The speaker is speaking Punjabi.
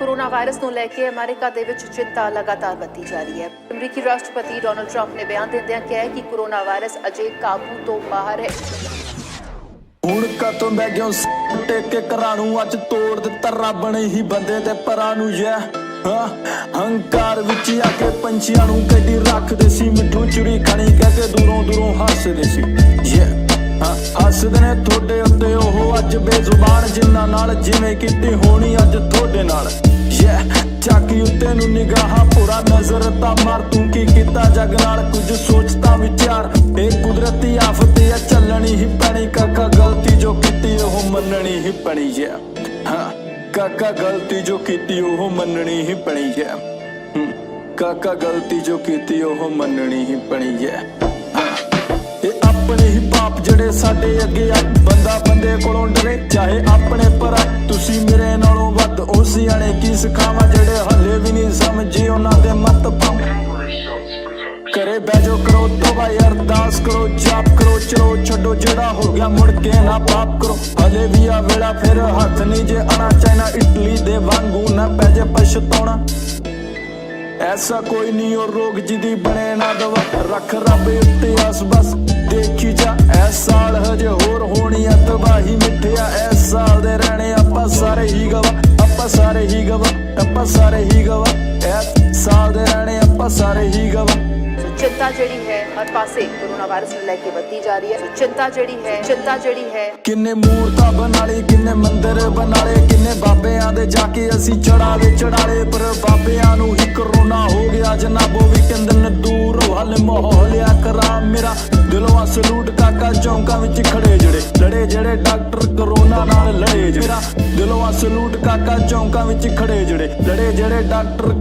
कोरोना वायरस ਨੂੰ ਲੈ ਕੇ ਅਮਰੀਕਾ ਦੇ ਵਿੱਚ ਚਿੰਤਾ ਲਗਾਤਾਰ ਵੱਧਦੀ ਜਾ ਰਹੀ ਹੈ। ਅਮਰੀਕੀ ਰਾਸ਼ਟਰਪਤੀ ਡੋਨਲਡ ਟਰੰਪ ਨੇ ਬਿਆਨ ਦਿੰਦਿਆਂ ਕਿਹਾ ਕਿ ਕੋਰੋਨਾ ਵਾਇਰਸ ਅਜੇ ਕਾਬੂ ਤੋਂ ਬਾਹਰ ਹੈ। ਹੁਣ ਕਦੋਂ ਬੈ ਗਿਓ ਟੇਕੇ ਘਰਾਂ ਨੂੰ ਅੱਜ ਤੋੜ ਦਿੱਤਾ ਰੱਬ ਨੇ ਹੀ ਬੰਦੇ ਤੇ ਪਰਾਂ ਨੂੰ ਹੰਕਾਰ ਵਿੱਚ ਆ ਕੇ ਪੰਛੀਆਂ ਨੂੰ ਗੱਡੀ ਰੱਖਦੇ ਸੀ ਮਿੱਠੂ ਚੁਰੀ ਖਾਣੀ ਕਹਿ ਕੇ ਦੂਰੋਂ ਦੂਰੋਂ ਹੱਸਦੇ ਸੀ ਹੱਸਦੇ ਨੇ ਤੁਹਾਡੇ ਉੱਤੇ ਉਹ ਅੱਜ ਬੇਜ਼ੁਬਾਨ ਜਿਨ੍ਹਾਂ ਨਾਲ ਜਿਵੇਂ ਕੀਤੀ ਹੋਣੀ ਅੱਜ ਤੁਹਾਡੇ ਨਾਲ ਚਾਕੀ ਉੱਤੇ ਨੂੰ ਨਿਗਾਹਾਂ ਪੂਰਾ ਨਜ਼ਰ ਤਾਂ ਮਾਰ ਤੂੰ ਕੀ ਕੀਤਾ ਜਗ ਨਾਲ ਕੁਝ ਸੋਚਦਾ ਵਿਚਾਰ ਇਹ ਕੁਦਰਤੀ ਆਫਤ ਆ ਚੱਲਣੀ ਹੀ ਪੈਣੀ ਕਾਕਾ ਗਲਤੀ ਜੋ ਕੀਤੀ ਉਹ ਮੰਨਣੀ ਹੀ ਪੈਣੀ ਕਾਕਾ ਗਲਤੀ ਜੋ ਕੀਤੀ ਉਹ ਮੰਨਣੀ ਹੀ ਪੈਣੀ ਕਾਕਾ ਗਲਤੀ ਜੋ ਕੀਤੀ ਉਹ ਮੰਨਣੀ ਹੀ ਪੈਣੀ ਇਹ ਆਪਣੇ ਹੀ ਪਾਪ ਜਿਹੜੇ ਸਾਡੇ ਅੱਗੇ ਆ ਬੰਦਾ ਬੰਦੇ ਕੋਲੋਂ ਡਰੇ ਚਾਹੇ ਆਪਣੇ ਪਰ ਤੁਸੀਂ ਮੇਰੇ ਨਾਲੋਂ ਵੱਧ ਉਹ ਸਿਆਣੇ ਕੀ ਸਿਖਾਵਾਂ ਜਿਹੜੇ ਹਲੇ ਵੀ ਨਹੀਂ ਸਮਝੇ ਉਹਨਾਂ ਦੇ ਮਤ करे बैजो करो तोबा अरदास करो जाप करो चलो छो जेड़ा हो गया मुड़ के ना पाप करो हले भी आ वेला फिर हाथ नहीं जे आना चाइना इटली दे वांगू ना पैजे पछताना ऐसा कोई नहीं और रोग जिदी बने ना दवा रख रब उत्ते आस बस देखी जा ऐस साल हजे होर होनी है तबाही मिठिया ऐस साल दे रहने आपां सारे ही गवा आपां सारे ही गवा आपां सारे ही गवा ऐस साल दे रहने आपां सारे ही गवा। चिंता जड़ी है हर पासे कोरोना वायरस ਨੂੰ ਲੈ ਕੇ ਵੱਧਦੀ ਜਾ ਰਹੀ ਹੈ। चिंता जड़ी है किन्ने मूर्ता बना ली किन्ने मंदिर बना ले किन्ने बाबियां दे जाके असी चढ़ाले पर बाबियां नू ही कोरोना हो गया जनाबो भी कहंदे दूर हल माहौल आ करा मेरा दिलों सलूट काका चौंका विच खड़े जड़े लड़े डॉक्टर कोरोना नाल लड़े मेरा दिलों सलूट काका चौंका विच खड़े लड़े डॉक्टर